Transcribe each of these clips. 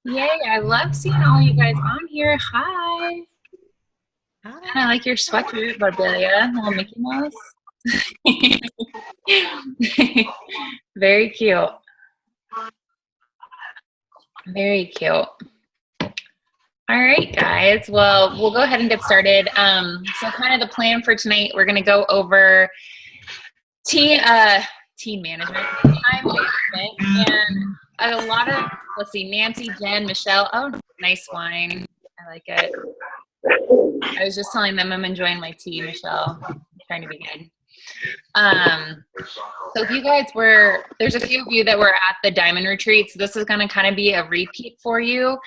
Yay, I love seeing all you guys on here. Hi. And I Hi. like your sweatshirt, Barbelia, little Mickey Mouse. Very cute. Very cute. All right, guys. Well, we'll go ahead and get started. So kind of the plan for tonight, we're going to go over team team management, time management, and a lot of, let's see, Nancy, Jen, Michelle. Oh, nice wine. I like it. I was just telling them I'm enjoying my tea, Michelle. I'm trying to be good. So if you guys were, there's a few of you that were at the Diamond Retreat, so this is going to kind of be a repeat for you.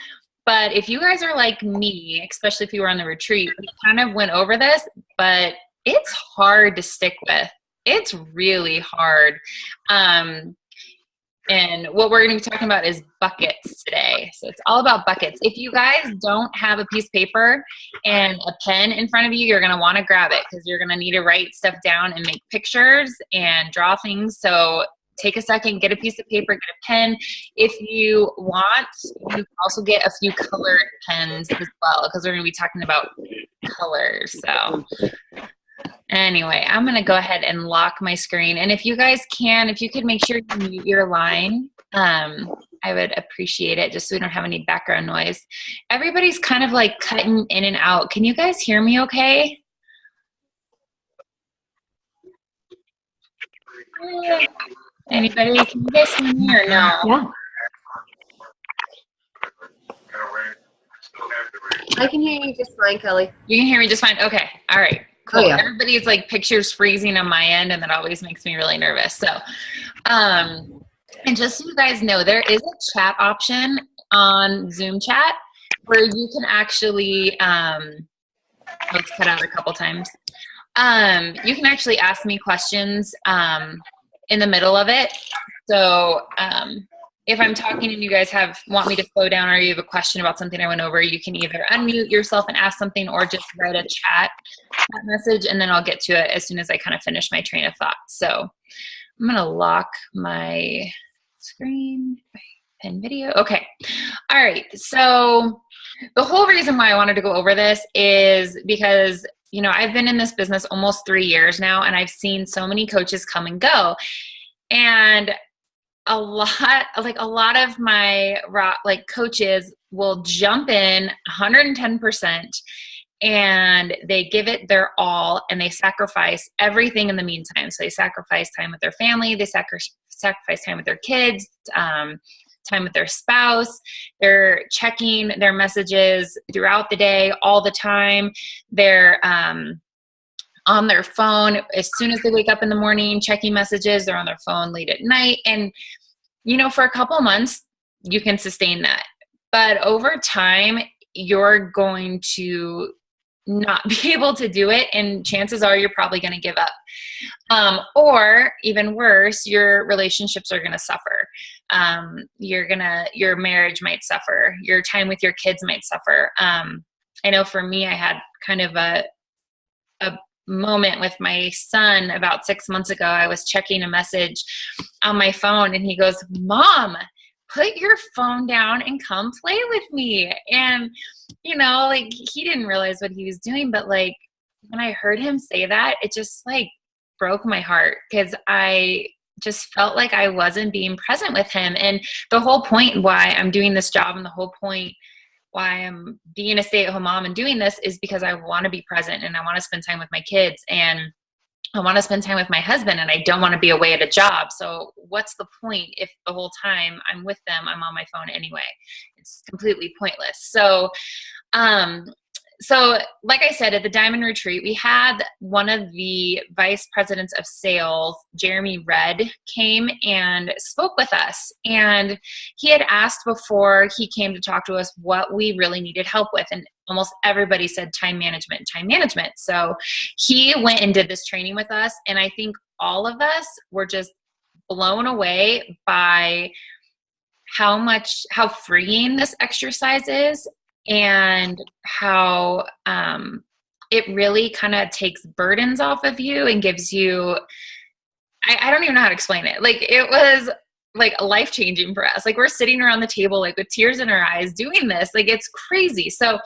But if you guys are like me, especially if you were on the retreat, we kind of went over this, but it's hard to stick with. It's really hard. Um, and what we're going to be talking about is buckets today. So it's all about buckets. If you guys don't have a piece of paper and a pen in front of you, you're going to want to grab it because you're going to need to write stuff down and make pictures and draw things. So take a second, get a piece of paper, get a pen. If you want, you can also get a few colored pens as well because we're going to be talking about colors. So anyway, I'm going to go ahead and lock my screen. And if you guys can, if you could make sure you mute your line, I would appreciate it just so we don't have any background noise. Everybody's kind of like cutting in and out. Can you guys hear me okay? Anybody? Can you guys hear me or no? Yeah, I can hear you just fine, Kelly. You can hear me just fine? Okay. All right. Oh Cool. yeah. Everybody's like pictures freezing on my end, and that always makes me really nervous. So, and just so you guys know, there is a chat option on Zoom chat where you can actually, let's cut out a couple times. You can actually ask me questions in the middle of it. So if I'm talking and you guys want me to slow down or you have a question about something I went over, you can either unmute yourself and ask something or just write a chat message and then I'll get to it as soon as I kind of finish my train of thought. So I'm going to lock my screen and video. Okay. All right. So the whole reason why I wanted to go over this is because, you know, I've been in this business almost 3 years now and I've seen so many coaches come and go. And a lot of my coaches will jump in 110% and they give it their all and they sacrifice everything in the meantime. So they sacrifice time with their family, they sacrifice time with their kids, time with their spouse. They're checking their messages throughout the day all the time. They're on their phone as soon as they wake up in the morning, checking messages. They're on their phone late at night. And, you know, for a couple months, you can sustain that. But over time, you're going to not be able to do it. And chances are you're probably going to give up. Or even worse, your relationships are going to suffer. Your marriage might suffer. Your time with your kids might suffer. I know for me, I had kind of a moment with my son about 6 months ago. I was checking a message on my phone and he goes, "Mom, put your phone down and come play with me." And, you know, like he didn't realize what he was doing, but like when I heard him say that, it just like broke my heart because I just felt like I wasn't being present with him. And the whole point why I'm doing this job and the whole point why I'm being a stay-at-home mom and doing this is because I want to be present and I want to spend time with my kids and I want to spend time with my husband and I don't want to be away at a job. So what's the point if the whole time I'm with them, I'm on my phone anyway? It's completely pointless. So like I said, at the Diamond Retreat, we had one of the vice presidents of sales, Jeremy Red, came and spoke with us. And he had asked before he came to talk to us what we really needed help with. And almost everybody said time management, time management. So he went and did this training with us. And I think all of us were just blown away by how freeing this exercise is and how it really kind of takes burdens off of you and gives you, I don't even know how to explain it. Like it was like life-changing for us. Like we're sitting around the table, like with tears in our eyes doing this. Like it's crazy. So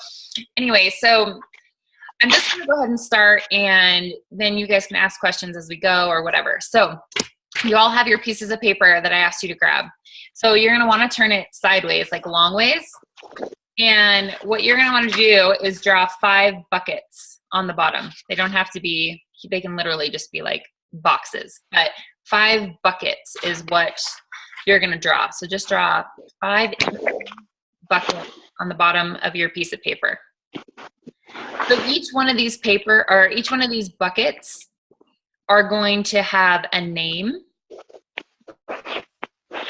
anyway, so I'm just going to go ahead and start, and then you guys can ask questions as we go or whatever. So you all have your pieces of paper that I asked you to grab. So you're going to want to turn it sideways, like long ways. And what you're going to want to do is draw 5 buckets on the bottom. They don't have to be, they can literally just be like boxes, but 5 buckets is what you're going to draw. So just draw 5 buckets on the bottom of your piece of paper. So each one of these each one of these buckets are going to have a name.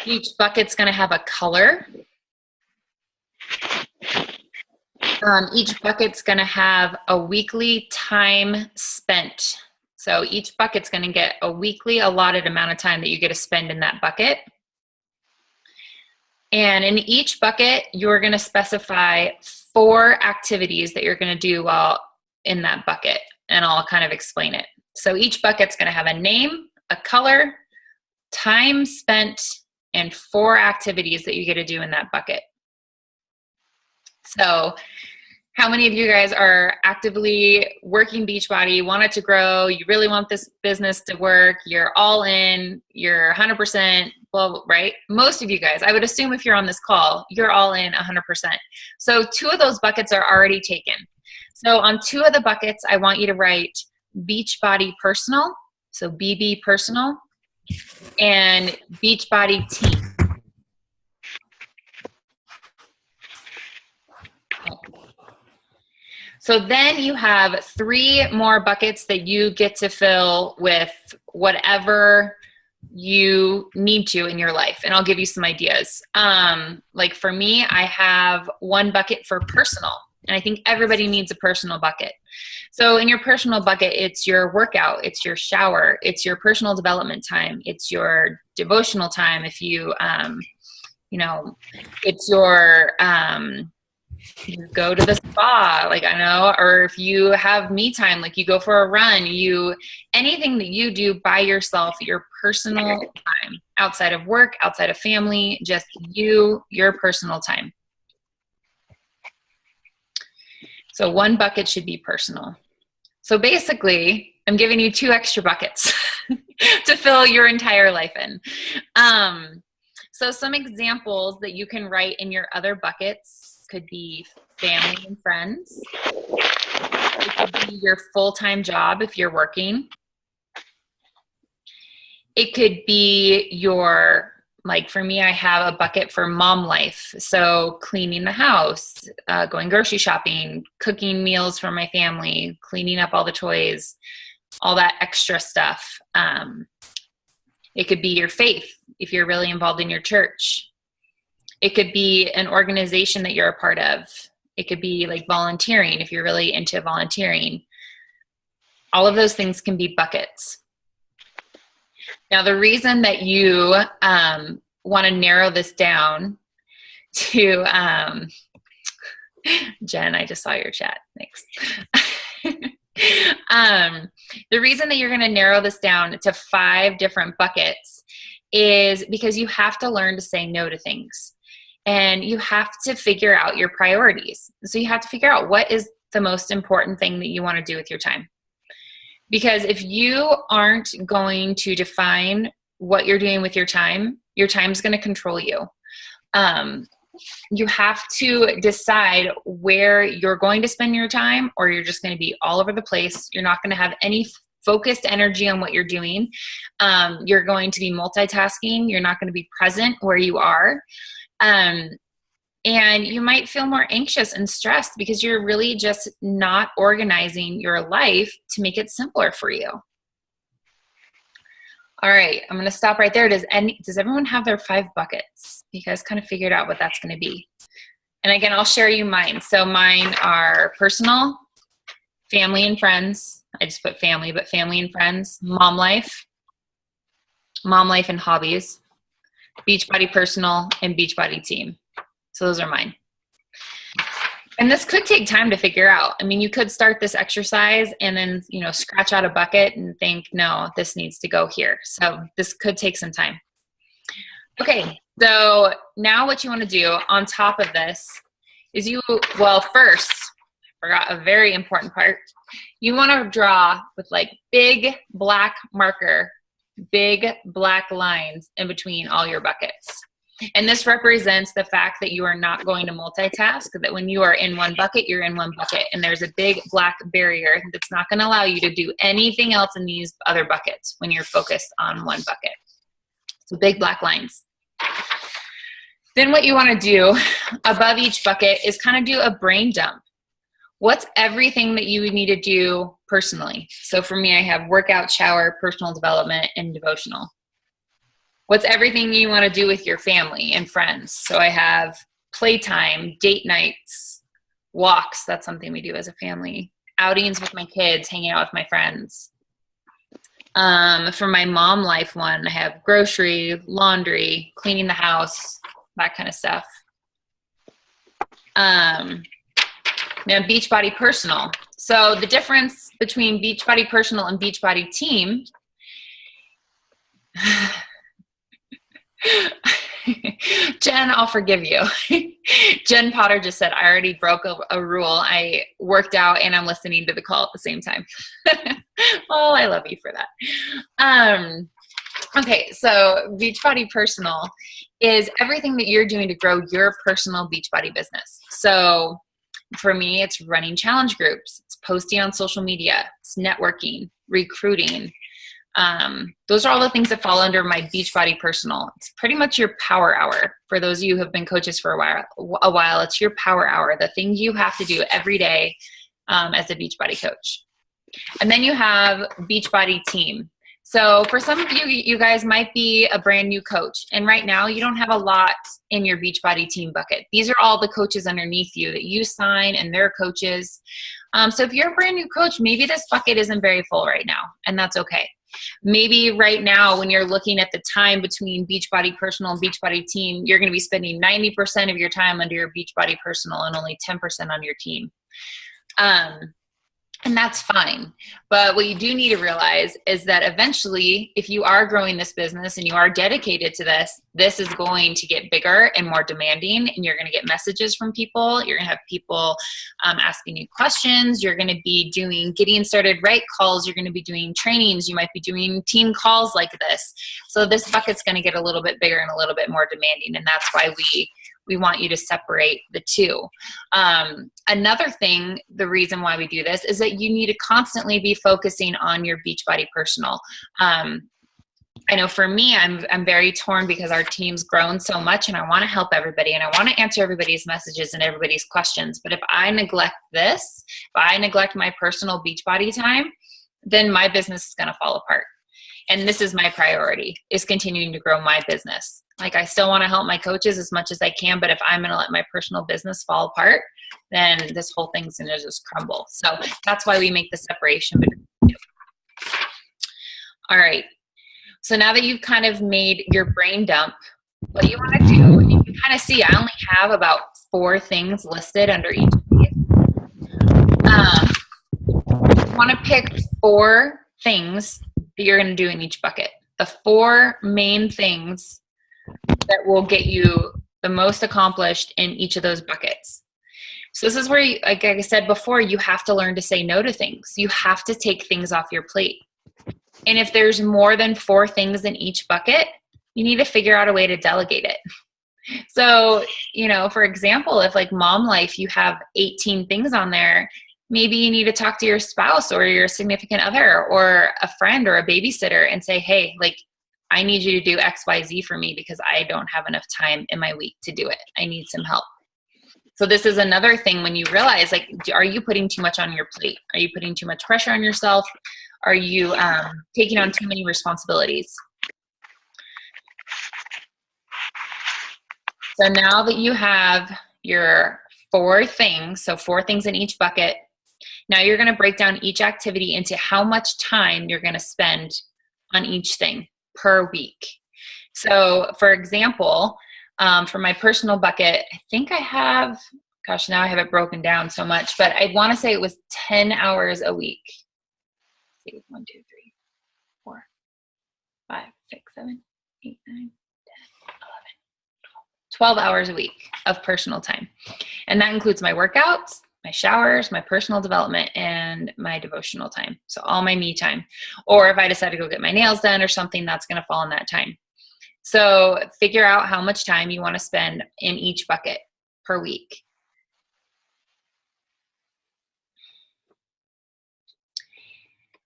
Each bucket's going to have a color. Each bucket's going to have a weekly time spent. So each bucket's going to get a weekly allotted amount of time that you get to spend in that bucket. And in each bucket, you're going to specify 4 activities that you're going to do while in that bucket. And I'll kind of explain it. So each bucket's going to have a name, a color, time spent, and 4 activities that you get to do in that bucket. So how many of you guys are actively working Beachbody, want it to grow, you really want this business to work, you're all in, you're 100%, well, right? Most of you guys, I would assume if you're on this call, you're all in 100%. So 2 of those buckets are already taken. So on 2 of the buckets, I want you to write Beachbody Personal, so BB Personal, and Beachbody Team. So then you have 3 more buckets that you get to fill with whatever you need to in your life. And I'll give you some ideas. Like for me, I have 1 bucket for personal. And I think everybody needs a personal bucket. So in your personal bucket, it's your workout, it's your shower, it's your personal development time, it's your devotional time. If you, it's your, you go to the spa, like I know, or if you have me time, like you go for a run, anything that you do by yourself, your personal time, outside of work, outside of family, just your personal time. So 1 bucket should be personal. So basically, I'm giving you 2 extra buckets to fill your entire life in. So some examples that you can write in your other buckets could be family and friends. It could be your full-time job if you're working. It could be your, like for me, I have a bucket for mom life. So cleaning the house, going grocery shopping, cooking meals for my family, cleaning up all the toys, all that extra stuff. It could be your faith if you're really involved in your church. It could be an organization that you're a part of. It could be like volunteering if you're really into volunteering. All of those things can be buckets. Now, the reason that you want to narrow this down to, Jen, I just saw your chat. Thanks. The reason that you're going to narrow this down to 5 different buckets is because you have to learn to say no to things. And you have to figure out your priorities. So you have to figure out what is the most important thing that you want to do with your time. Because if you aren't going to define what you're doing with your time is going to control you. You have to decide where you're going to spend your time, or you're just going to be all over the place. You're not going to have any focused energy on what you're doing. You're going to be multitasking. You're not going to be present where you are. And you might feel more anxious and stressed because you're really just not organizing your life to make it simpler for you. All right, I'm going to stop right there. Does everyone have their 5 buckets? You guys kind of figured out what that's going to be. And again, I'll share you mine. So mine are personal, family and friends. I just put family, but family and friends, mom life and hobbies, Beachbody personal, and Beachbody team. So those are mine. And this could take time to figure out. I mean, you could start this exercise and then, scratch out a bucket and think, no, this needs to go here. So this could take some time. Okay, so now what you want to do on top of this is first, I forgot a very important part. You want to draw with like big black marker, big black lines in between all your buckets. And this represents the fact that you are not going to multitask, that when you are in one bucket, you're in one bucket. And there's a big black barrier that's not going to allow you to do anything else in these other buckets when you're focused on one bucket. So big black lines. Then what you want to do above each bucket is kind of do a brain dump. What's everything that you would need to do personally? So for me, I have workout, shower, personal development, and devotional. What's everything you want to do with your family and friends? So I have playtime, date nights, walks. That's something we do as a family. Outings with my kids, hanging out with my friends. For my mom life one, I have grocery, laundry, cleaning the house, that kind of stuff. Now Beachbody Personal. So the difference between Beachbody Personal and Beachbody Team, Jen, I'll forgive you. Jen Potter just said, I already broke a rule. I worked out and I'm listening to the call at the same time. Oh, I love you for that. Okay, so Beachbody Personal is everything that you're doing to grow your personal Beachbody business. So for me, it's running challenge groups, it's posting on social media, it's networking, recruiting. Those are all the things that fall under my Beachbody Personal. It's pretty much your power hour. For those of you who have been coaches for a while, it's your power hour, the things you have to do every day as a Beachbody coach. And then you have Beachbody Team. So for some of you, you guys might be a brand new coach. And right now you don't have a lot in your Beachbody Team bucket. These are all the coaches underneath you that you sign and they're coaches. So if you're a brand new coach, maybe this bucket isn't very full right now, and that's okay. Maybe right now when you're looking at the time between Beachbody Personal and Beachbody Team, you're going to be spending 90% of your time under your Beachbody Personal and only 10% on your team. And that's fine. But what you do need to realize is that eventually, if you are growing this business and you are dedicated to this, this is going to get bigger and more demanding, and you're going to get messages from people. You're going to have people asking you questions. You're going to be doing getting started right calls. You're going to be doing trainings. You might be doing team calls like this. So this bucket's going to get a little bit bigger and a little bit more demanding, and that's why we want you to separate the two. Another thing, the reason why we do this is that you need to constantly be focusing on your Beachbody Personal. I know for me, I'm very torn because our team's grown so much and I want to help everybody and I want to answer everybody's messages and everybody's questions. But if I neglect this, if I neglect my personal Beachbody time, then my business is going to fall apart. And this is my priority, is continuing to grow my business. Like, I still want to help my coaches as much as I can, but if I'm going to let my personal business fall apart, then this whole thing's going to just crumble. So that's why we make the separation between the two. All right. So now that you've kind of made your brain dump, what you want to do, you can kind of see I only have about 4 things listed under each of these. You want to pick 4 things that you're going to do in each bucket. The 4 main things that will get you the most accomplished in each of those buckets. So this is where, like I said before, you have to learn to say no to things. You have to take things off your plate. And if there's more than 4 things in each bucket, you need to figure out a way to delegate it. So, for example, if like mom life, you have 18 things on there, maybe you need to talk to your spouse or your significant other or a friend or a babysitter and say, hey, like, I need you to do X, Y, Z for me because I don't have enough time in my week to do it. I need some help. So this is another thing when you realize, like, are you putting too much on your plate? Are you putting too much pressure on yourself? Are you taking on too many responsibilities? So now that you have your 4 things, so 4 things in each bucket, now you're going to break down each activity into how much time you're going to spend on each thing per week. So for example, for my personal bucket, I think I have, gosh, now I have it broken down so much, but I want to say it was 10 hours a week. Let's see, 1, 2, 3, 4, 5, 6, 7, 8, 9, 10, 12 hours a week of personal time. And that includes my workouts, my showers, my personal development, and my devotional time. So all my me time. Or if I decide to go get my nails done or something, that's going to fall in that time. So figure out how much time you want to spend in each bucket per week.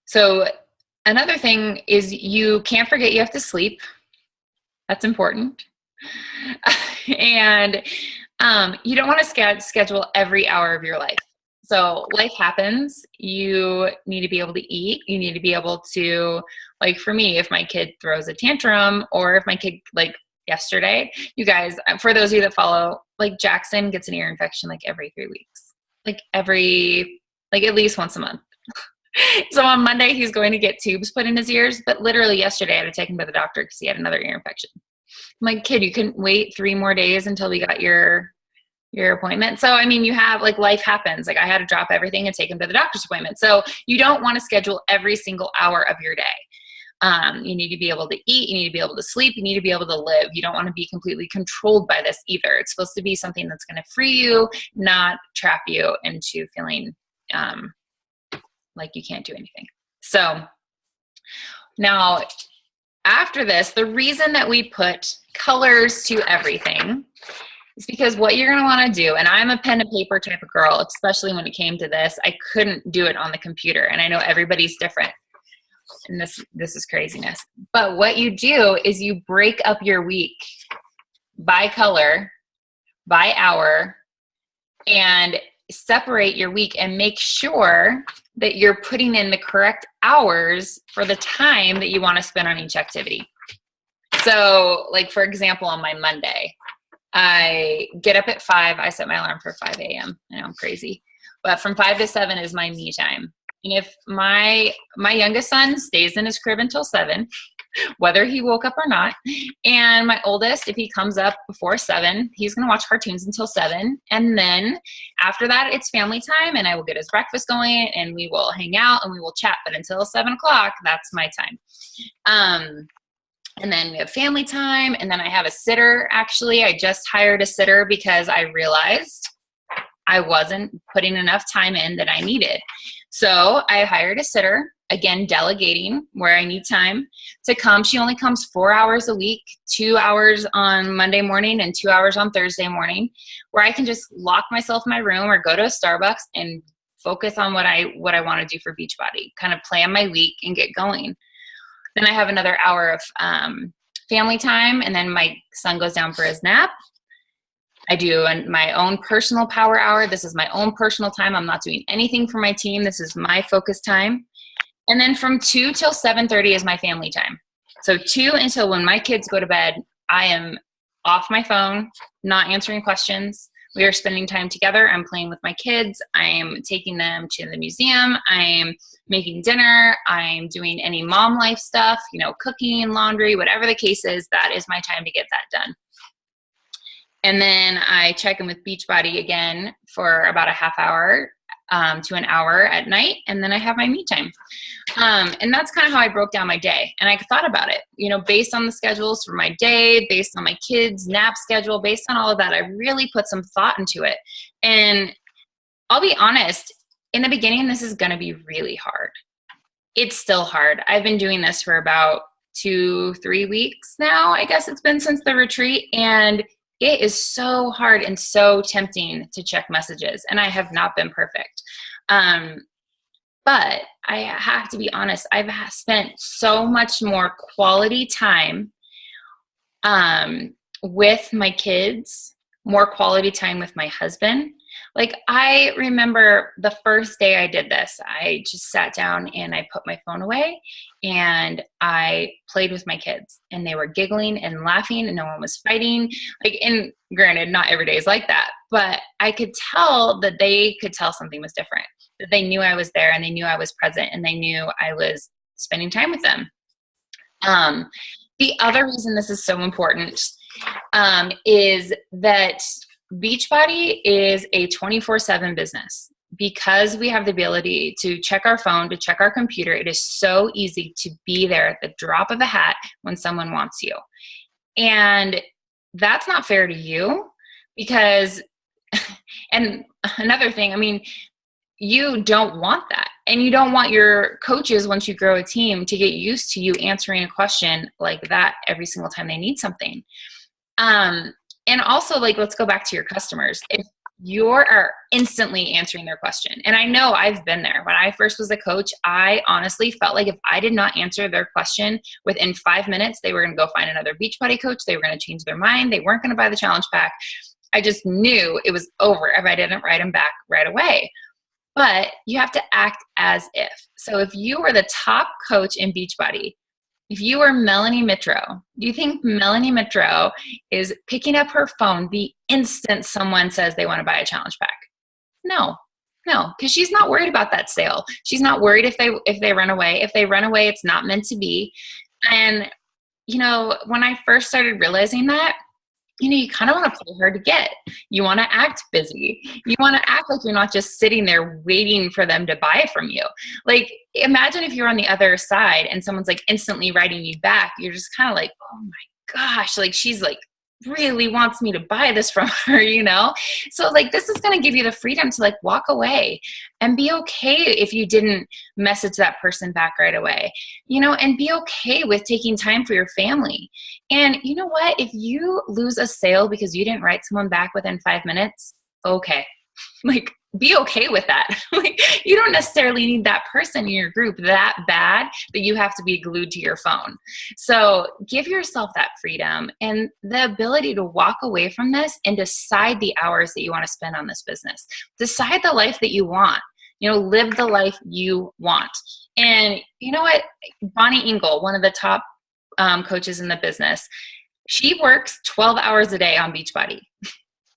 So another thing is you can't forget you have to sleep. That's important. And you don't want to schedule every hour of your life. So life happens. You need to be able to eat. You need to be able to, like for me, if my kid throws a tantrum, or if my kid, like yesterday, you guys, for those of you that follow, like Jackson gets an ear infection like every 3 weeks, like at least once a month. So on Monday, he's going to get tubes put in his ears, but literally yesterday I had to take him to the doctor because he had another ear infection. I'm like, kid, you couldn't wait 3 more days until we got your appointment. So, I mean, you have, like, life happens. Like, I had to drop everything and take him to the doctor's appointment. So you don't want to schedule every single hour of your day. You need to be able to eat. You need to be able to sleep. You need to be able to live. You don't want to be completely controlled by this either. It's supposed to be something that's going to free you, not trap you into feeling like you can't do anything. So now after this, the reason that we put colors to everything is because what you're going to want to do, and I'm a pen and paper type of girl, especially when it came to this, I couldn't do it on the computer. And I know everybody's different. And this is craziness. But what you do is you break up your week by color, by hour, and separate your week and make sure that you're putting in the correct hours for the time that you want to spend on each activity. So, like, for example, on my Monday, I get up at 5. I set my alarm for 5 a.m. I know I'm crazy. But from 5 to 7 is my me time. And if my youngest son stays in his crib until 7, whether he woke up or not, and my oldest, if he comes up before 7, he's going to watch cartoons until 7. And then after that, it's family time, and I will get his breakfast going, and we will hang out, and we will chat. But until 7 o'clock, that's my time. And then we have family time, and then I have a sitter. Actually, I just hired a sitter because I realized I wasn't putting enough time in that I needed. So I hired a sitter, again, delegating where I need time to come. She only comes 4 hours a week, 2 hours on Monday morning and 2 hours on Thursday morning, where I can just lock myself in my room or go to a Starbucks and focus on what I want to do for Beachbody, kind of plan my week and get going. Then I have another hour of family time, and then my son goes down for his nap. I do my own personal power hour. This is my own personal time. I'm not doing anything for my team. This is my focus time. And then from 2 till 7:30 is my family time. So 2 until when my kids go to bed, I am off my phone, not answering questions. We are spending time together. I'm playing with my kids. I'm taking them to the museum. I'm making dinner. I'm doing any mom life stuff, cooking, laundry, whatever the case is. That is my time to get that done. And then I check in with Beachbody again for about a half hour to an hour at night. And then I have my me time. And that's kind of how I broke down my day. And I thought about it, based on the schedules for my day, based on my kids' nap schedule, based on all of that, I really put some thought into it. And I'll be honest, in the beginning, this is going to be really hard. It's still hard. I've been doing this for about 2-3 weeks now. I guess it's been since the retreat. And it is so hard and so tempting to check messages, and I have not been perfect. But I have to be honest, I've spent so much more quality time with my kids, more quality time with my husband. Like, I remember the first day I did this, I just sat down and I put my phone away and I played with my kids, and they were giggling and laughing and no one was fighting. And granted, not every day is like that, but I could tell that they could tell something was different, that they knew I was there and they knew I was present and they knew I was spending time with them. The other reason this is so important is that Beachbody is a 24/7 business. Because we have the ability to check our phone, to check our computer, it is so easy to be there at the drop of a hat when someone wants you. And that's not fair to you because, and another thing, I mean, you don't want that. And you don't want your coaches, once you grow a team, to get used to you answering a question like that every single time they need something. And also, like, let's go back to your customers. If you are instantly answering their question, and I know I've been there. When I first was a coach, I honestly felt like if I did not answer their question within 5 minutes, they were going to go find another Beachbody coach. They were going to change their mind. They weren't going to buy the challenge pack. I just knew it was over if I didn't write them back right away. But you have to act as if. So if you were the top coach in Beachbody, if you were Melanie Mitro, do you think Melanie Mitro is picking up her phone the instant someone says they want to buy a challenge pack? No, because she's not worried about that sale. She's not worried if they run away. If they run away, it's not meant to be. And, you know, when I first started realizing that, you know, you kind of want to play hard to get. You want to act busy. You want to act like you're not just sitting there waiting for them to buy from you. Like, imagine if you're on the other side and someone's like instantly writing you back. You're just kind of like, oh my gosh, like she's like really wants me to buy this from her, you know? So like, this is going to give you the freedom to like walk away and be okay if you didn't message that person back right away, you know, and be okay with taking time for your family. And you know what? If you lose a sale because you didn't write someone back within 5 minutes, okay. Like, be okay with that. Like, you don't necessarily need that person in your group that bad that you have to be glued to your phone. So give yourself that freedom and the ability to walk away from this and decide the hours that you want to spend on this business. Decide the life that you want. You know, live the life you want. And you know what? Bonnie Engel, one of the top coaches in the business, she works 12 hours a day on Beachbody.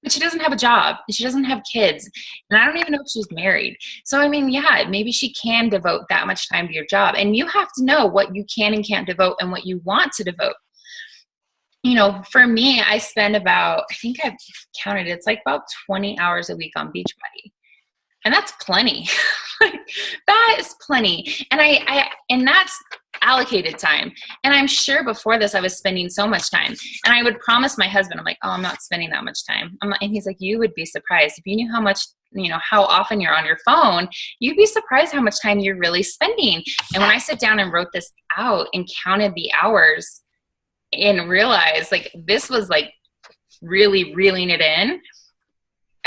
But she doesn't have a job. She doesn't have kids. And I don't even know if she's married. So, I mean, yeah, maybe she can devote that much time to your job. And you have to know what you can and can't devote and what you want to devote. You know, for me, I spend about, I think I've counted, it's like about 20 hours a week on Beachbody. And that's plenty. Like, that is plenty. And and that's allocated time. And I'm sure before this, I was spending so much time. And I would promise my husband, I'm like, oh, I'm not spending that much time. And he's like, you would be surprised. If you knew how much, you know, how often you're on your phone, you'd be surprised how much time you're really spending. And when I sat down and wrote this out and counted the hours and realized like this was like really reeling it in,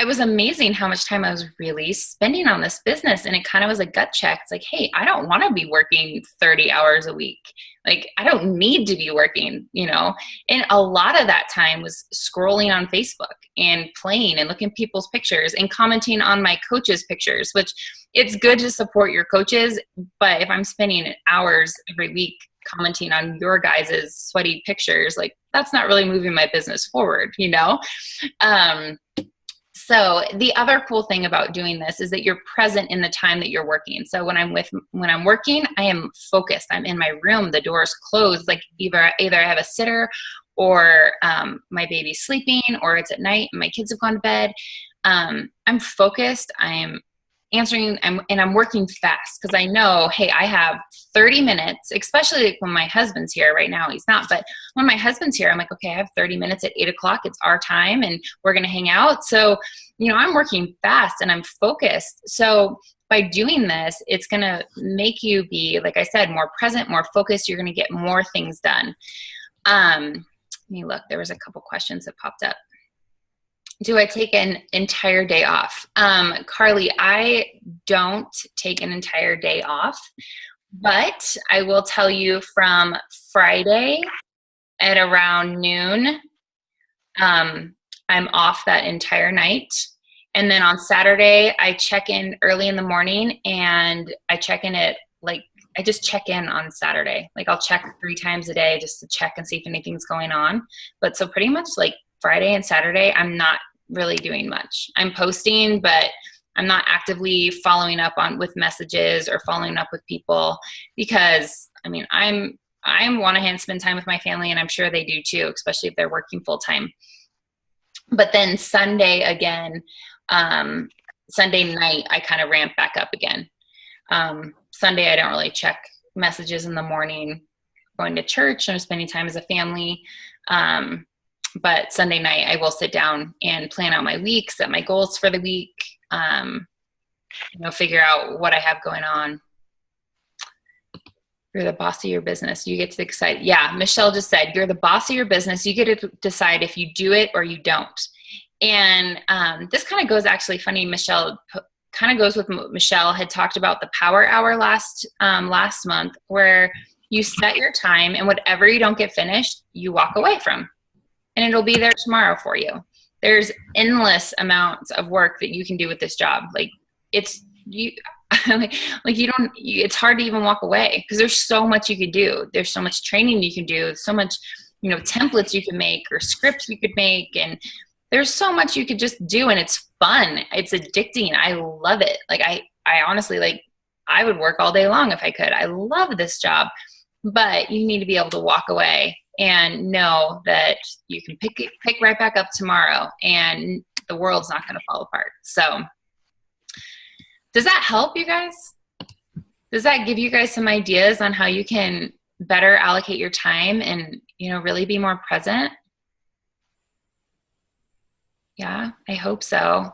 it was amazing how much time I was really spending on this business. And it kind of was a gut check. It's like, hey, I don't want to be working 30 hours a week. Like, I don't need to be working, you know? And a lot of that time was scrolling on Facebook and playing and looking at people's pictures and commenting on my coaches' pictures, which it's good to support your coaches. But if I'm spending hours every week commenting on your guys' sweaty pictures, like, that's not really moving my business forward, you know? So the other cool thing about doing this is that you're present in the time that you're working. So when I'm working, I am focused. I'm in my room, the door is closed. Like either I have a sitter or my baby's sleeping, or it's at night and my kids have gone to bed. I'm focused. I'm answering, and I'm working fast because I know, hey, I have 30 minutes, especially like when my husband's here. Right now he's not, but when my husband's here, I'm like, okay, I have 30 minutes at 8 o'clock. It's our time and we're going to hang out. So, you know, I'm working fast and I'm focused. So by doing this, it's going to make you be, like I said, more present, more focused. You're going to get more things done. Let me look. There was a couple questions that popped up. Do I take an entire day off? Carly, I don't take an entire day off, but I will tell you from Friday at around noon, I'm off that entire night. And then on Saturday, I check in early in the morning and I check in at I just check in on Saturday. Like I'll check 3 times a day just to check and see if anything's going on. But so pretty much like Friday and Saturday, I'm not really doing much. I'm posting, but I'm not actively following up with messages or following up with people because I mean, I want to spend time with my family and I'm sure they do too, especially if they're working full time. But then Sunday again, Sunday night, I kind of ramp back up again. Sunday, I don't really check messages in the morning, going to church and spending time as a family. But Sunday night, I will sit down and plan out my week, set my goals for the week, figure out what I have going on. You're the boss of your business. You get to decide. Yeah, Michelle just said, you're the boss of your business. You get to decide if you do it or you don't. And this kind of goes, actually funny, Michelle, kind of goes with what Michelle had talked about the power hour last month, where you set your time and whatever you don't get finished, you walk away from. And it'll be there tomorrow for you. There's endless amounts of work that you can do with this job. Like it's hard to even walk away because there's so much you could do. There's so much training you can do, so much, templates you can make or scripts you could make. And there's so much you could just do, and it's fun. It's addicting. I love it. Like I honestly, I would work all day long if I could. I love this job, but you need to be able to walk away and know that you can pick right back up tomorrow and the world's not going to fall apart. So does that help you guys? Does that give you guys some ideas on how you can better allocate your time and, really be more present? Yeah, I hope so.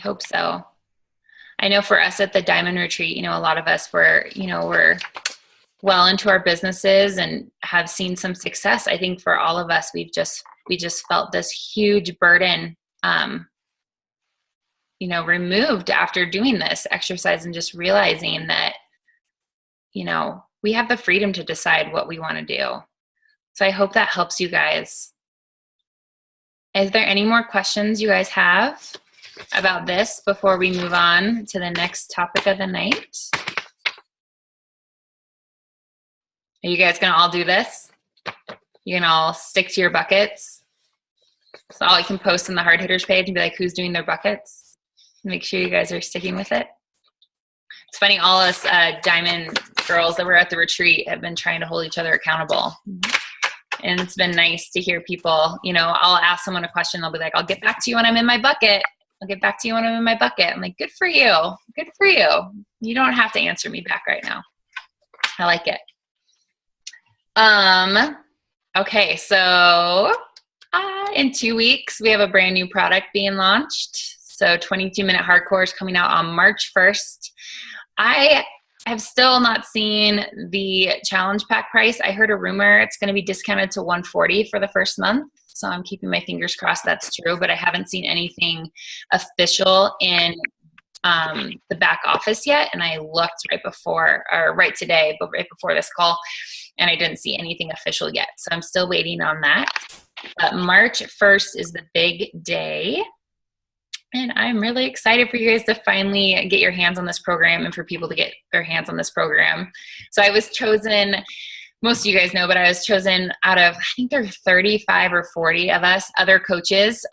I know for us at the Diamond Retreat, a lot of us we're well into our businesses and have seen some success. I think for all of us, we just felt this huge burden, removed after doing this exercise and just realizing that, we have the freedom to decide what we want to do. So I hope that helps you guys. Is there any more questions you guys have about this before we move on to the next topic of the night? Are you guys going to all do this? You can all stick to your buckets? So all you can post on the Hard Hitters page and be like, who's doing their buckets? Make sure you guys are sticking with it. It's funny, all us Diamond girls that were at the retreat have been trying to hold each other accountable. And it's been nice to hear people, I'll ask someone a question. They'll be like, I'll get back to you when I'm in my bucket. I'm like, good for you. Good for you. You don't have to answer me back right now. I like it. Okay, so in 2 weeks, we have a brand new product being launched. So 22-minute hardcore is coming out on March 1st. I have still not seen the challenge pack price. I heard a rumor it's going to be discounted to $140 for the first month. So I'm keeping my fingers crossed that's true, but I haven't seen anything official in the back office yet. And I looked right today, but right before this call, and I didn't see anything official yet. So I'm still waiting on that. But March 1st is the big day. And I'm really excited for you guys to finally get your hands on this program and for people to get their hands on this program. So I was chosen, most of you guys know, but I was chosen out of, I think there are 35 or 40 of us, other coaches.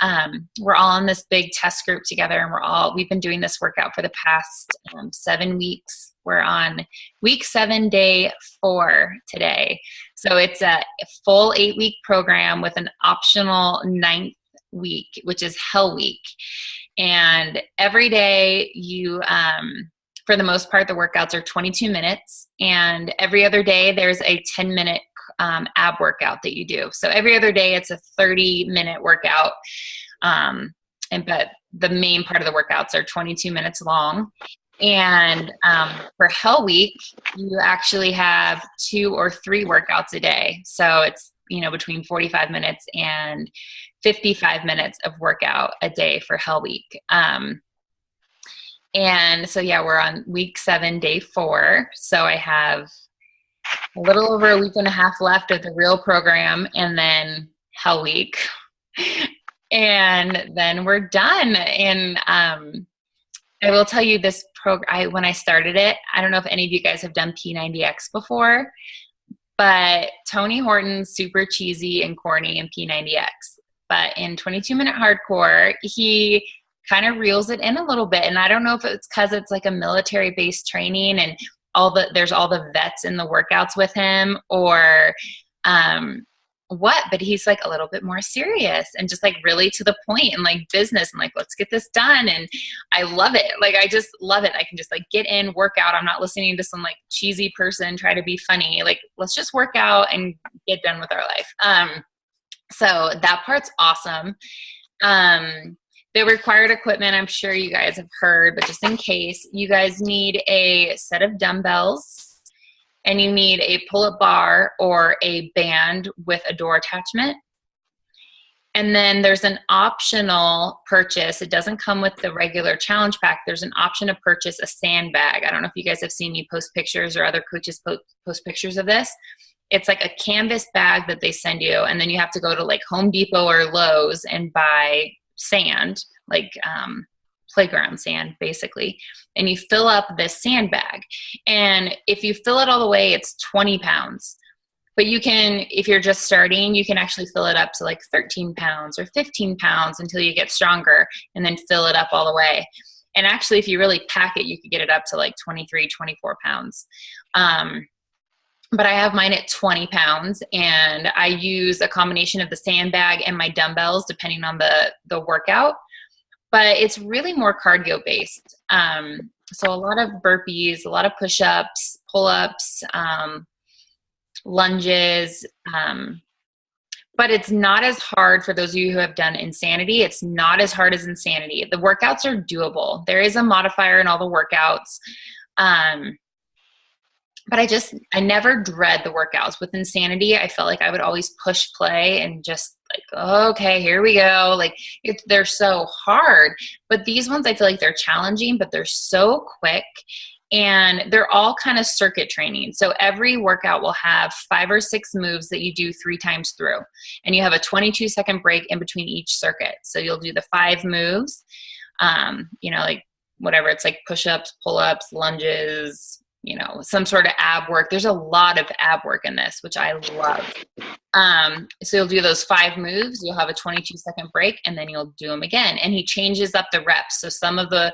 We're all in this big test group together, and we've been doing this workout for the past 7 weeks. We're on week 7, day 4 today. So it's a full 8-week program with an optional 9th week, which is Hell Week. And every day for the most part, the workouts are 22 minutes. And every other day there's a 10-minute ab workout that you do. So every other day it's a 30-minute workout. But the main part of the workouts are 22 minutes long. And for Hell Week, you actually have 2 or 3 workouts a day. So it's, between 45 minutes and 55 minutes of workout a day for Hell Week. And so, yeah, we're on week 7, day 4. So I have a little over a week and a half left of the real program, and then Hell Week. And then we're done. And I will tell you this program, when I started it, I don't know if any of you guys have done P90X before, but Tony Horton's super cheesy and corny in P90X. But in 22-minute hardcore, he kind of reels it in a little bit. And I don't know if it's because it's like a military-based training and there's all the vets in the workouts with him, or what, but he's like a little bit more serious and just like really to the point and like business and like, let's get this done. And I love it. Like, I just love it. I can just like get in, work out. I'm not listening to some like cheesy person try to be funny. Like, let's just work out and get done with our life. So that part's awesome. The required equipment, I'm sure you guys have heard, but just in case, you guys need a set of dumbbells, and you need a pull-up bar or a band with a door attachment. And then there's an optional purchase. It doesn't come with the regular challenge pack. There's an option to purchase a sandbag. I don't know if you guys have seen me post pictures or other coaches post pictures of this. It's like a canvas bag that they send you, and then you have to go to like Home Depot or Lowe's and buy sand, like playground sand basically, and you fill up this sandbag. And if you fill it all the way, it's 20 pounds. But you can, if you're just starting, you can actually fill it up to like 13 pounds or 15 pounds until you get stronger, and then fill it up all the way. And actually, if you really pack it, you could get it up to like 23, 24 pounds. But I have mine at 20 pounds, and I use a combination of the sandbag and my dumbbells depending on the workout. But it's really more cardio based. So a lot of burpees, a lot of push-ups, pull-ups, lunges, but it's not as hard for those of you who have done Insanity. It's not as hard as Insanity. The workouts are doable. There is a modifier in all the workouts. But I never dread the workouts. With Insanity, I felt like I would always push play and just like, okay, here we go. Like they're so hard, but these ones, I feel like they're challenging, but they're so quick. And they're all kind of circuit training. So every workout will have 5 or 6 moves that you do 3 times through. And you have a 22-second break in between each circuit. So you'll do the 5 moves, like whatever. It's like push-ups, pull-ups, lunges, some sort of ab work. There's a lot of ab work in this, which I love. So you'll do those 5 moves, you'll have a 22-second break, and then you'll do them again. And he changes up the reps. So some of the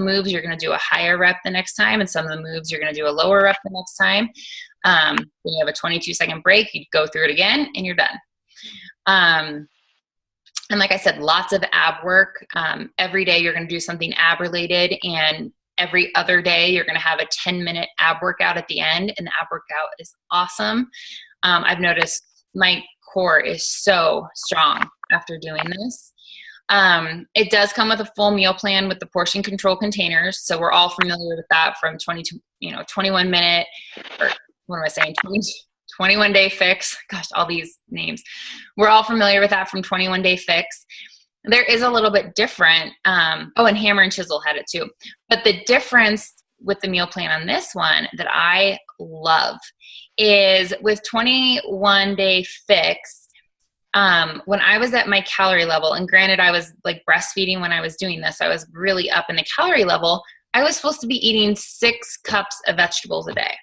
moves you're going to do a higher rep the next time, and some of the moves you're going to do a lower rep the next time. Then you have a 22-second break, you go through it again, and you're done. And like I said, lots of ab work. Every day you're going to do something ab related, and every other day you're going to have a 10-minute ab workout at the end, and the ab workout is awesome. I've noticed my core is so strong after doing this. It does come with a full meal plan with the portion control containers. So we're all familiar with that from 21 minute, or what am I saying? 21 day fix. Gosh, all these names. We're all familiar with that from 21 day fix. There is a little bit different. And Hammer and Chisel had it too. But the difference with the meal plan on this one that I love is with 21 day fix, when I was at my calorie level, and granted I was like breastfeeding when I was doing this, I was really up in the calorie level. I was supposed to be eating 6 cups of vegetables a day.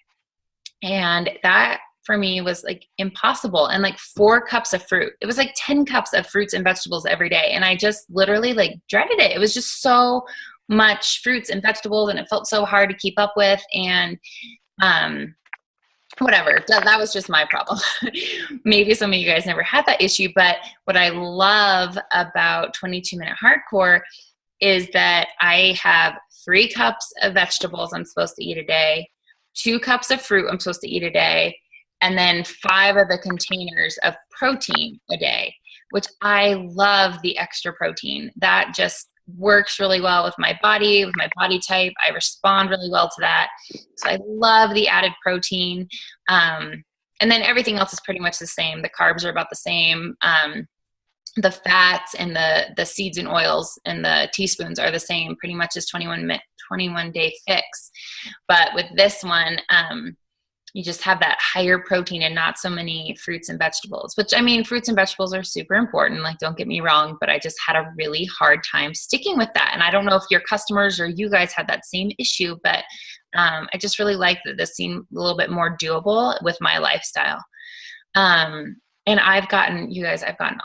And that for me was like impossible. And like 4 cups of fruit. It was like 10 cups of fruits and vegetables every day. And I just literally like dreaded it. It was just so much fruits and vegetables, and it felt so hard to keep up with. And whatever, that was just my problem. Maybe some of you guys never had that issue, but what I love about 22-minute hardcore is that I have 3 cups of vegetables I'm supposed to eat a day, 2 cups of fruit I'm supposed to eat a day, and then 5 of the containers of protein a day, which I love the extra protein. That just works really well with my body type. I respond really well to that. So I love the added protein. And then everything else is pretty much the same. The carbs are about the same. The fats and the seeds and oils and the teaspoons are the same pretty much as 21 day fix. But with this one, you just have that higher protein and not so many fruits and vegetables, which, I mean, fruits and vegetables are super important. Like, don't get me wrong, but I just had a really hard time sticking with that. And I don't know if your customers or you guys had that same issue, but I just really like that this seemed a little bit more doable with my lifestyle. And I've gotten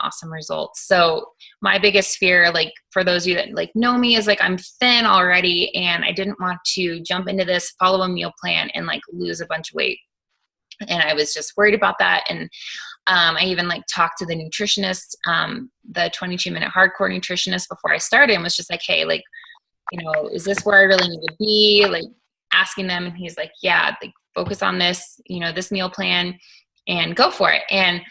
awesome results. So my biggest fear, like for those of you that like know me, is like I'm thin already and I didn't want to jump into this, follow a meal plan and like lose a bunch of weight. And I was just worried about that. And I even like talked to the nutritionist, the 22-minute hardcore nutritionist before I started, and was just like, hey, like, is this where I really need to be? Like asking them. And he's like, yeah, like focus on this, this meal plan and go for it. And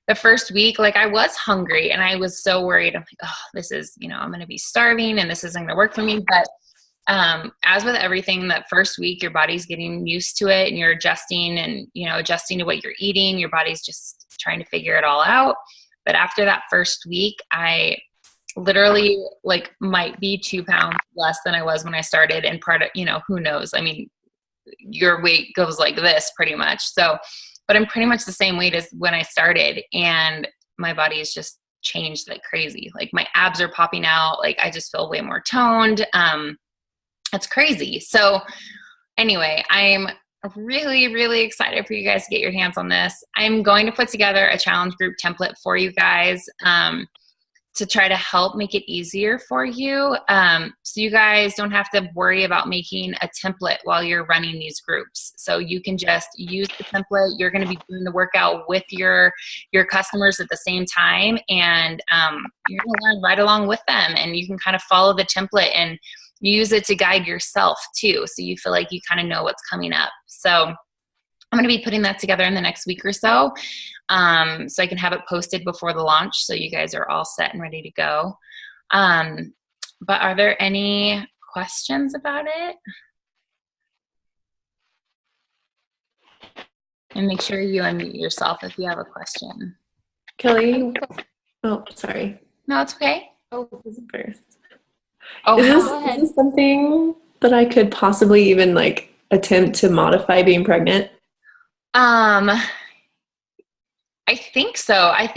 the first week, like I was hungry and I was so worried. I'm like, oh, this is, I'm going to be starving and this isn't going to work for me. But as with everything, that first week, your body's getting used to it and you're adjusting and, adjusting to what you're eating. Your body's just trying to figure it all out. But after that first week, I literally might be 2 pounds less than I was when I started. And part of, who knows? I mean, your weight goes like this pretty much. So, but I'm pretty much the same weight as when I started, and my body has just changed like crazy. Like my abs are popping out. Like I just feel way more toned. That's crazy. So anyway, I'm really, really excited for you guys to get your hands on this. I'm going to put together a challenge group template for you guys to try to help make it easier for you. So you guys don't have to worry about making a template while you're running these groups. So you can just use the template. You're going to be doing the workout with your customers at the same time. And you're going to learn right along with them. And you can kind of follow the template and use it to guide yourself too. So you feel like you kind of know what's coming up. So I'm going to be putting that together in the next week or so. So I can have it posted before the launch so you guys are all set and ready to go. But are there any questions about it? And make sure you unmute yourself if you have a question. Kelly? Oh, sorry. No, it's okay. Oh, this is first. Oh, is this something that I could possibly even attempt to modify being pregnant? I think so. I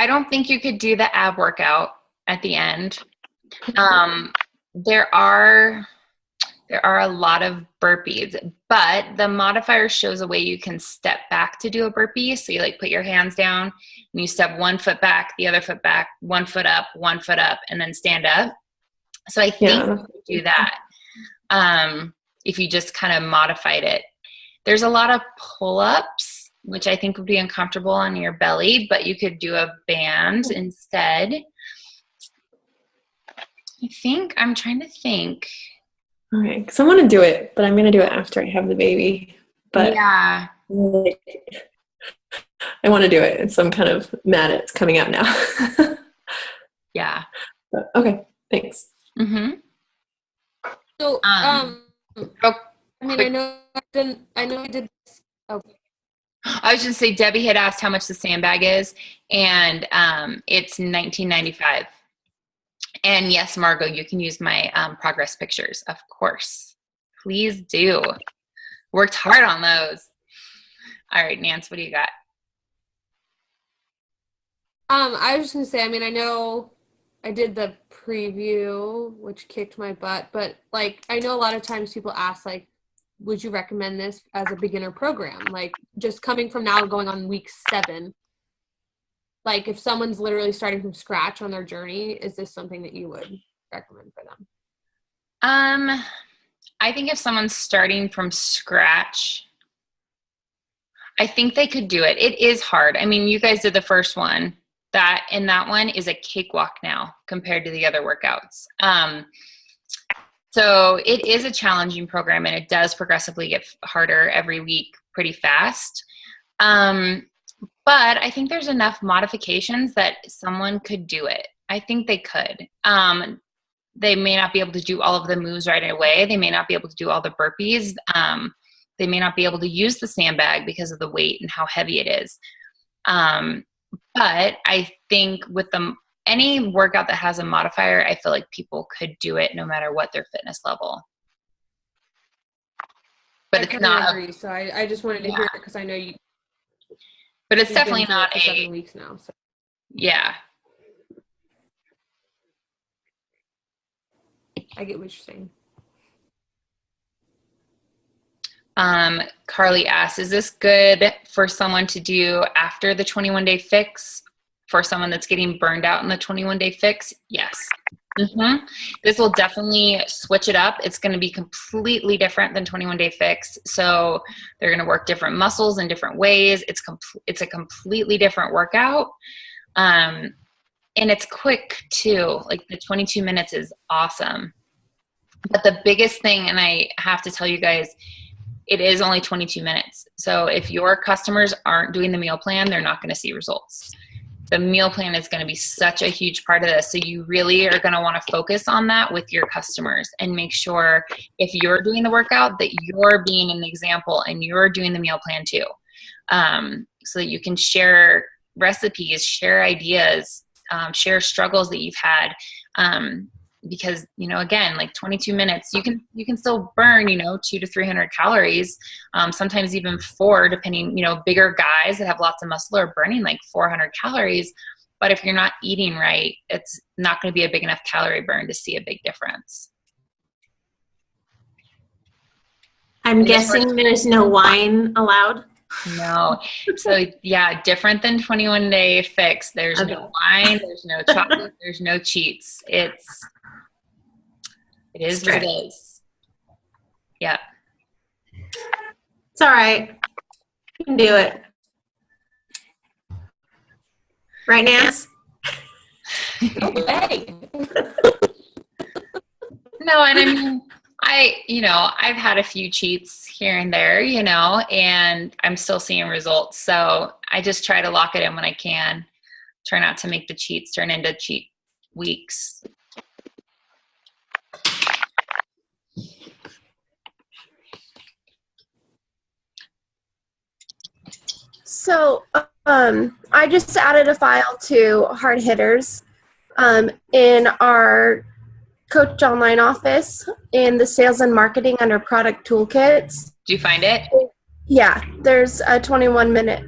don't think you could do the ab workout at the end. There are a lot of burpees, but the modifier shows a way you can step back to do a burpee. So you put your hands down and you step 1 foot back, the other foot back, 1 foot up, and then stand up. So I think you could do that if you just kind of modified it. There's a lot of pull-ups, which I think would be uncomfortable on your belly, but you could do a band instead. I'm trying to think. All right, because I want to do it, but I'm going to do it after I have the baby. But yeah, I want to do it, and so I'm kind of mad it's coming out now. Yeah. But, okay, thanks. Mm-hmm. So, I know I did. Oh. I was just say Debbie had asked how much the sandbag is, and it's $19.95. And yes, Margot, you can use my progress pictures, of course. Please do. Worked hard on those. All right, Nance, what do you got? I was just gonna say, I know I did the preview, which kicked my butt, but I know a lot of times people ask would you recommend this as a beginner program? Just coming from now going on week 7, if someone's literally starting from scratch on their journey, is this something that you would recommend for them? I think if someone's starting from scratch, I think they could do it. It is hard. You guys did the first one. That one is a cakewalk now compared to the other workouts. So it is a challenging program, and it does progressively get harder every week pretty fast. But I think there's enough modifications that someone could do it. I think they could. They may not be able to do all of the moves right away. They may not be able to do all the burpees. They may not be able to use the sandbag because of the weight and how heavy it is. But I think with any workout that has a modifier, I feel like people could do it no matter what their fitness level. But it's not. Agree. So I just wanted to hear it because I know you. But it's definitely not 7 weeks now. So. Yeah. I get what you're saying. Carly asks, is this good for someone to do after the 21-day fix? For someone that's getting burned out in the 21-day fix? Yes. Mm-hmm. This will definitely switch it up. It's going to be completely different than 21-day fix. So they're going to work different muscles in different ways. It's a completely different workout. And it's quick too. The 22 minutes is awesome. But the biggest thing, and I have to tell you guys, it is only 22 minutes. So if your customers aren't doing the meal plan, they're not going to see results. The meal plan is going to be such a huge part of this. So you really are going to want to focus on that with your customers and make sure if you're doing the workout that you're being an example and you're doing the meal plan too. So that you can share recipes, share ideas, share struggles that you've had. Because, again, like 22 minutes, you can still burn, 200 to 300 calories, sometimes even 4, depending, bigger guys that have lots of muscle are burning like 400 calories. But if you're not eating right, it's not going to be a big enough calorie burn to see a big difference. I'm guessing there's no wine allowed. No. So yeah, different than 21 Day Fix. There's no wine, there's no chocolate, there's no cheats. It is what it is. Yeah. It's all right. You can do it. Right, Nance? Okay. No, and I mean, I've had a few cheats here and there, and I'm still seeing results. So I just try to lock it in when I can. Try not to make the cheats turn into cheat weeks. So I just added a file to Hard Hitters in our Coach Online office in the sales and marketing under product toolkits. Do you find it? Yeah, there's a 22-minute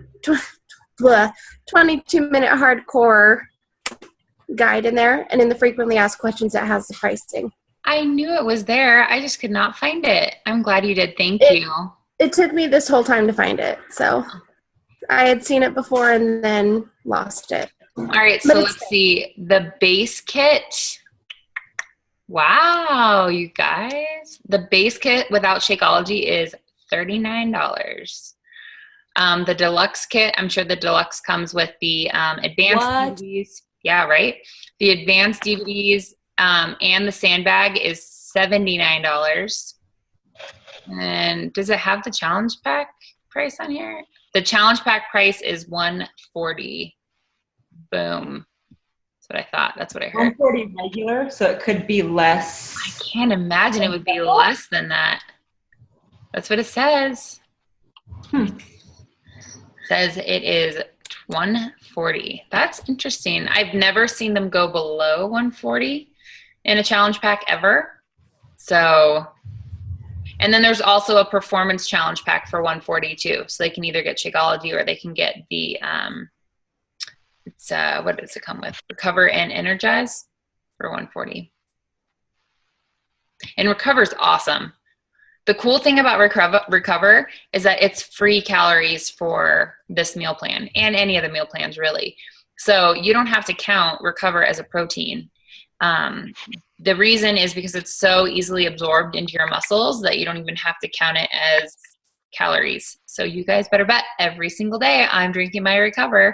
hardcore guide in there, and in the frequently asked questions it has the pricing. I knew it was there. I just could not find it. I'm glad you did. Thank you. It took me this whole time to find it, so I had seen it before and then lost it. All right, so let's see. The base kit. Wow, you guys. The base kit without Shakeology is $39. The deluxe kit, I'm sure the deluxe comes with the advanced DVDs. Yeah, right? The advanced DVDs and the sandbag is $79. And does it have the challenge pack price on here? The challenge pack price is $140. Boom. That's what I thought. That's what I heard. $140 regular, so it could be less. I can't imagine it would be less than that. That's what it says. It says it is $140. That's interesting. I've never seen them go below $140 in a challenge pack ever. So, and then there's also a performance challenge pack for $140 too. So they can either get Shakeology or they can get the what does it come with? Recover and Energize for $140. And Recover is awesome. The cool thing about Recover is that it's free calories for this meal plan and any of the meal plans really. So you don't have to count Recover as a protein. The reason is because it's so easily absorbed into your muscles that you don't even have to count it as calories. So you guys better bet every single day I'm drinking my Recover.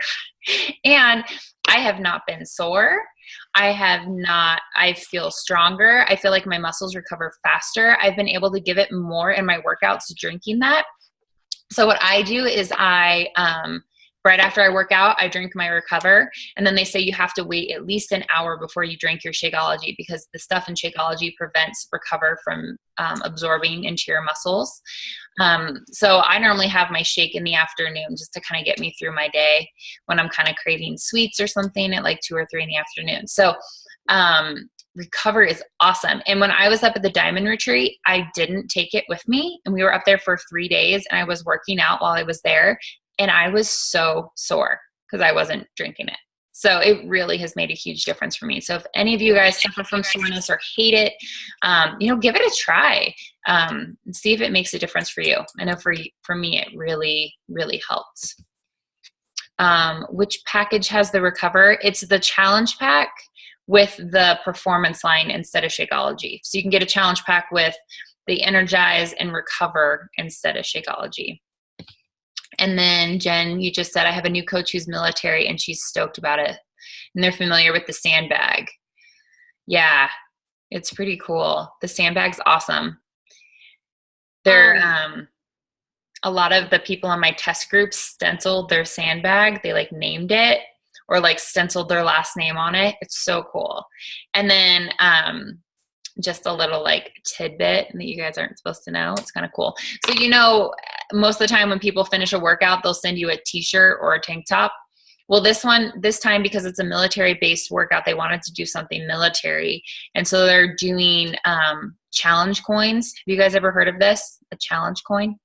And I have not been sore. I feel stronger. I feel like my muscles recover faster. I've been able to give it more in my workouts drinking that. So what I do is right after I work out, I drink my Recover, and then they say you have to wait at least an hour before you drink your Shakeology because the stuff in Shakeology prevents Recover from absorbing into your muscles. So I normally have my shake in the afternoon just to kind of get me through my day when I'm kind of craving sweets or something at like 2 or 3 in the afternoon. So Recover is awesome. And when I was up at the Diamond Retreat, I didn't take it with me, and we were up there for 3 days, and I was working out while I was there. And I was so sore because I wasn't drinking it. So it really has made a huge difference for me. So if any of you guys suffer from soreness or hate it, give it a try. And see if it makes a difference for you. I know for me, it really, really helps. Which package has the Recover? It's the challenge pack with the performance line instead of Shakeology. So you can get a challenge pack with the Energize and Recover instead of Shakeology. And then Jen, you just said, I have a new coach who's military and she's stoked about it. And they're familiar with the sandbag. Yeah, it's pretty cool. The sandbag's awesome. They're a lot of the people in my test group stenciled their sandbag. They like named it or like stenciled their last name on it. It's so cool. And then just a little like tidbit that you guys aren't supposed to know. It's kind of cool. So, you know, most of the time when people finish a workout, they'll send you a t-shirt or a tank top. Well, this time, because it's a military-based workout, they wanted to do something military. And so they're doing challenge coins. Have you guys ever heard of this? A challenge coin?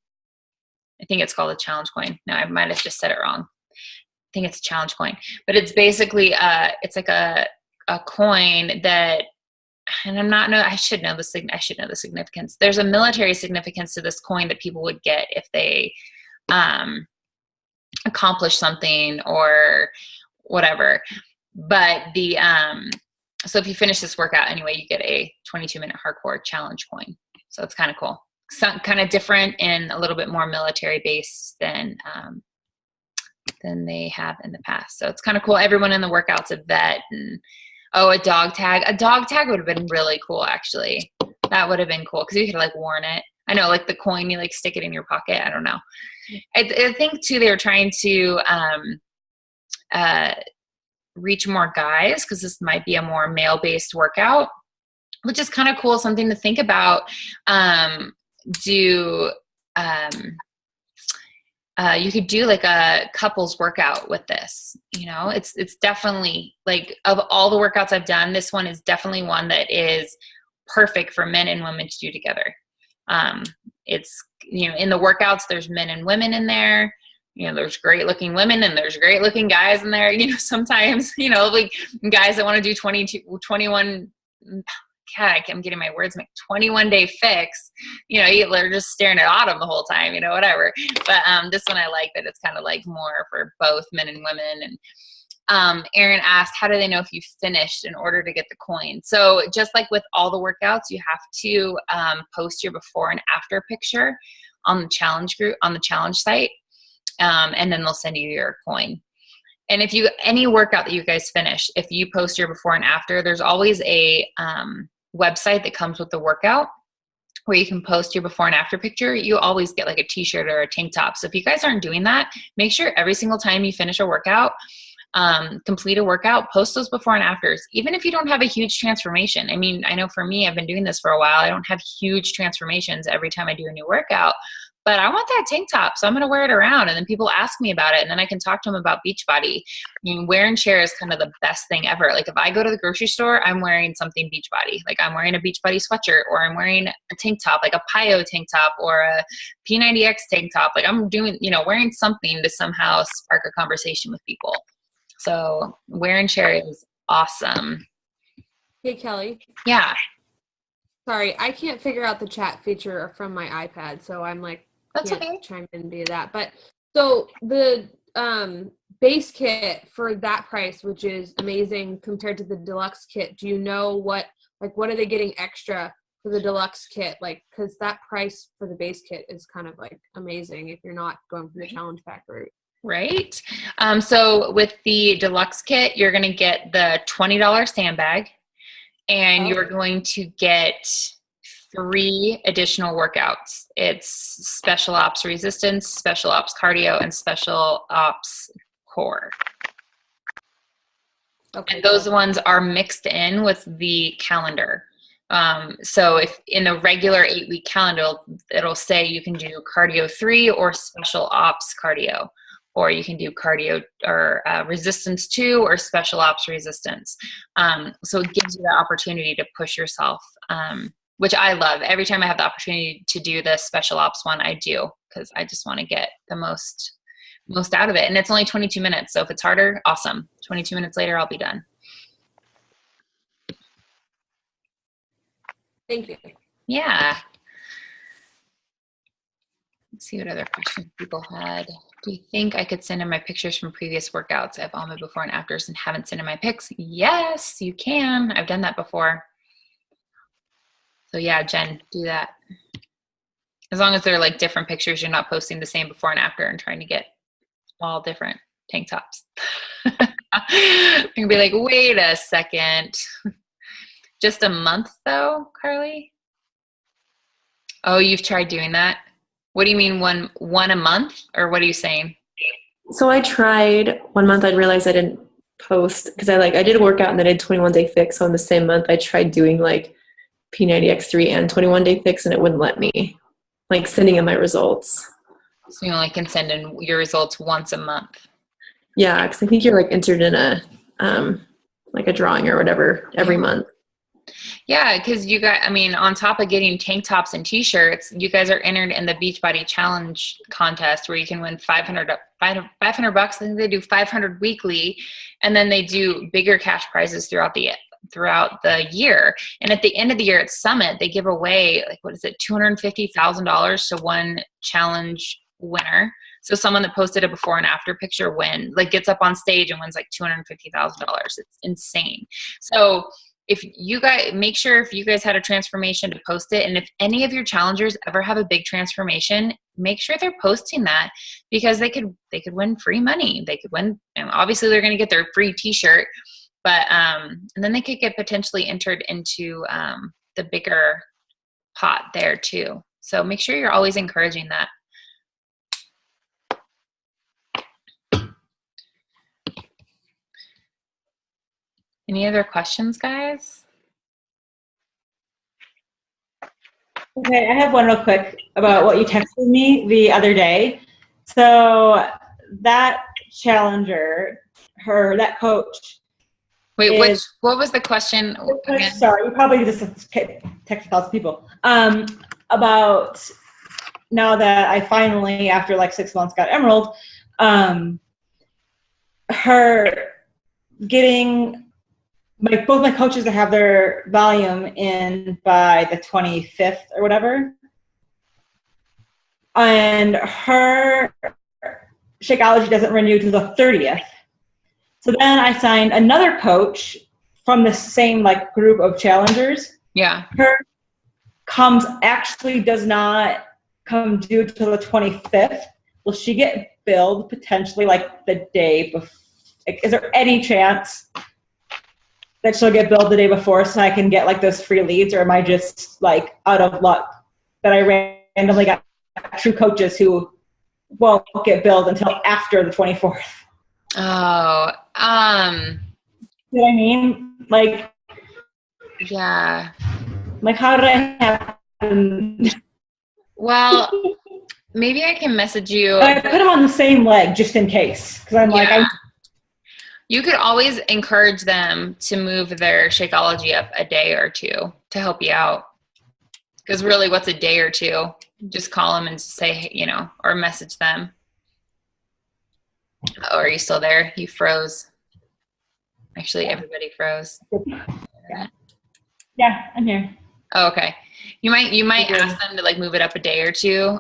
I think it's called a challenge coin. No, I might have just said it wrong. I think it's a challenge coin. But it's basically, it's like a coin that, and I should know the significance. There's a military significance to this coin that people would get if they accomplish something or whatever. But so if you finish this workout anyway, you get a 22-minute hardcore challenge coin. So it's kind of cool. Kind of different and a little bit more military based than they have in the past. So it's kind of cool. Everyone in the workout's a vet. And a dog tag. A dog tag would have been really cool, actually. That would have been cool because you could like worn it. I know, like the coin, you like stick it in your pocket. I don't know. I think too they were trying to reach more guys because this might be a more male-based workout, which is kind of cool. Something to think about. You could do like a couples workout with this. You know, it's definitely like of all the workouts I've done, this one is definitely one that is perfect for men and women to do together. It's, you know, in the workouts, there's men and women in there. You know, there's great looking women and there's great looking guys in there. You know, sometimes, you know, like guys that want to do 21, God, I'm getting my words mixed, 21-day fix, you know, they're just staring at autumn the whole time, you know, whatever. But this one I like that it's kind of like more for both men and women. And Aaron asked, how do they know if you finished in order to get the coin? So just like with all the workouts, you have to post your before and after picture on the challenge group, on the challenge site, and then they'll send you your coin. And if any workout that you guys finish, if you post your before and after, there's always a website that comes with the workout where you can post your before and after picture. You always get like a t-shirt or a tank top. So if you guys aren't doing that, make sure every single time you finish a workout, complete a workout, post those before and afters, even if you don't have a huge transformation. I mean, I know for me, I've been doing this for a while. I don't have huge transformations every time I do a new workout, but I want that tank top. So I'm going to wear it around. And then people ask me about it. And then I can talk to them about Beachbody. I mean, wear and share is kind of the best thing ever. Like if I go to the grocery store, I'm wearing something Beachbody. Like I'm wearing a Beachbody sweatshirt, or I'm wearing a tank top, like a PiYo tank top or a P90X tank top. Like I'm doing, you know, wearing something to somehow spark a conversation with people. So wear and share is awesome. Hey, Kelly. Yeah. Sorry, I can't figure out the chat feature from my iPad, so I'm like, That's can't okay. chime in and do that. But so the base kit for that price, which is amazing compared to the deluxe kit, do you know what are they getting extra for the deluxe kit? Like, because that price for the base kit is kind of like amazing if you're not going for the challenge pack route. Right. So with the deluxe kit, you're going to get the $20 sandbag, and you're going to get 3 additional workouts. It's special ops resistance, special ops cardio, and special ops core. Okay. And those ones are mixed in with the calendar. So if in the regular 8-week calendar, it'll say you can do cardio 3 or special ops cardio, or you can do cardio or resistance 2 or special ops resistance. So it gives you the opportunity to push yourself, which I love. Every time I have the opportunity to do the special ops one, I do, because I just want to get the most out of it. And it's only 22 minutes. So if it's harder, awesome. 22 minutes later, I'll be done. Thank you. Yeah. Let's see what other questions people had. Do you think I could send in my pictures from previous workouts? I have all my before and afters and haven't sent in my pics. Yes, you can. I've done that before. So yeah, Jen, do that. As long as they're like different pictures, you're not posting the same before and after and trying to get all different tank tops. You can be like, wait a second. Just a month though, Carly? Oh, you've tried doing that? What do you mean one a month, or what are you saying? So I tried 1 month. I realized I didn't post because I did a workout and then I did 21 Day Fix. So in the same month, I tried doing like P90X3 and 21 Day Fix, and it wouldn't let me like sending in my results. So you only can send in your results once a month. Yeah, because I think you're like entered in a like a drawing or whatever every month. Yeah, because you got, I mean, on top of getting tank tops and t-shirts, you guys are entered in the Beachbody Challenge contest where you can win $500. I think they do 500 weekly, and then they do bigger cash prizes throughout the year. And at the end of the year at Summit, they give away like, what is it, $250,000 to one challenge winner. So someone that posted a before and after picture gets up on stage and wins like $250,000. It's insane. So if you guys make sure if you guys had a transformation to post it, and if any of your challengers ever have a big transformation, make sure they're posting that, because they could win free money. They could win, and obviously they're going to get their free t-shirt, but and then they could get potentially entered into the bigger pot there too. So make sure you're always encouraging that. Any other questions, guys? Okay, I have one real quick about what you texted me the other day. So that challenger, that coach. Wait, what was the question again? Sorry, you probably just text lots of people. About now that I finally, after like 6 months, got Emerald, her getting both my coaches to have their volume in by the 25th or whatever. And her Shakeology doesn't renew to the 30th. So then I signed another coach from the same like group of challengers. Yeah. Her does not come due till the 25th. Will she get billed potentially like the day before? Is there any chance that she'll get billed the day before so I can get like those free leads, or am I just like out of luck that I randomly got true coaches who won't get billed until after the 24th? Oh, You know what I mean? Like, yeah. Like, how did I happen? Well, maybe I can message you. I put them on the same leg just in case, because I'm like, you could always encourage them to move their Shakeology up a day or two to help you out. Because really, what's a day or two? Just call them and say, or message them. Oh, are you still there? You froze. Actually, everybody froze. Yeah, I'm here. Oh, okay. You might ask them to like move it up a day or two.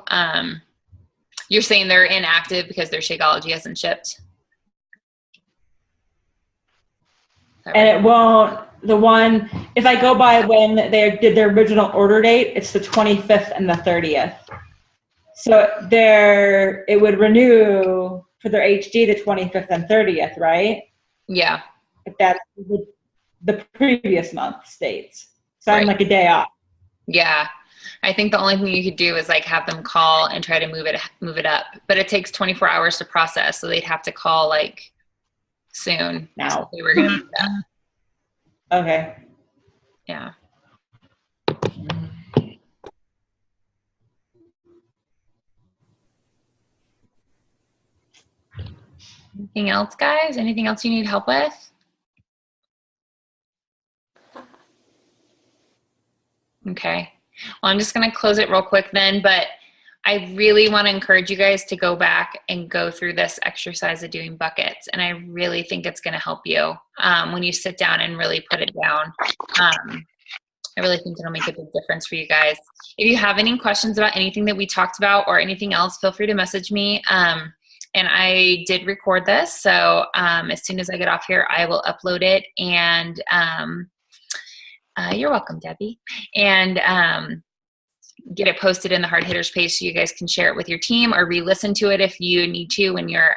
You're saying they're inactive because their Shakeology hasn't shipped. And it won't, if I go by when they did their original order date, it's the 25th and the 30th. So it would renew for their HD the 25th and 30th, right? Yeah. If that's the previous month states. So I'm like a day off. Yeah. I think the only thing you could do is like have them call and try to move it up. But it takes 24 hours to process, so they'd have to call like soon. Now. We were gonna do that. Okay. Yeah. Anything else, guys? Anything else you need help with? Okay. Well, I'm just going to close it real quick then, but I really want to encourage you guys to go back and go through this exercise of doing buckets. And I really think it's going to help you when you sit down and really put it down. I really think it'll make a big difference for you guys. If you have any questions about anything that we talked about or anything else, feel free to message me. And I did record this, so as soon as I get off here, I will upload it. And you're welcome, Debbie. And get it posted in the Hard Hitters page so you guys can share it with your team or re-listen to it if you need to when you're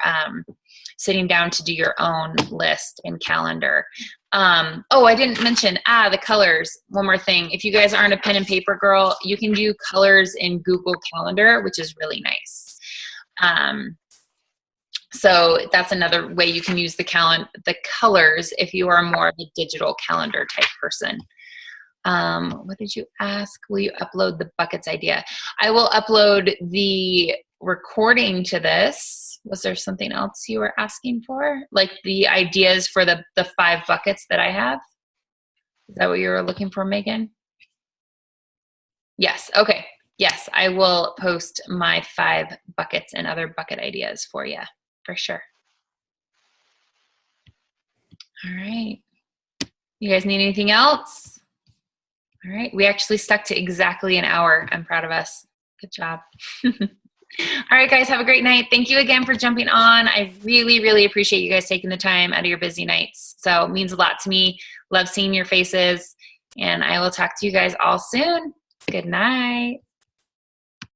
sitting down to do your own list and calendar. Oh, I didn't mention, the colors. One more thing. If you guys aren't a pen and paper girl, you can do colors in Google Calendar, which is really nice. So that's another way you can use the colors if you are more of a digital calendar type person. What did you ask? Will you upload the buckets idea? I will upload the recording to this. Was there something else you were asking for? Like the ideas for the 5 buckets that I have? Is that what you were looking for, Megan? Yes. Okay. Yes, I will post my 5 buckets and other bucket ideas for you, for sure. All right. You guys need anything else? All right. We actually stuck to exactly an hour. I'm proud of us. Good job. All right, guys, have a great night. Thank you again for jumping on. I really, really appreciate you guys taking the time out of your busy nights. So it means a lot to me. Love seeing your faces. And I will talk to you guys all soon. Good night.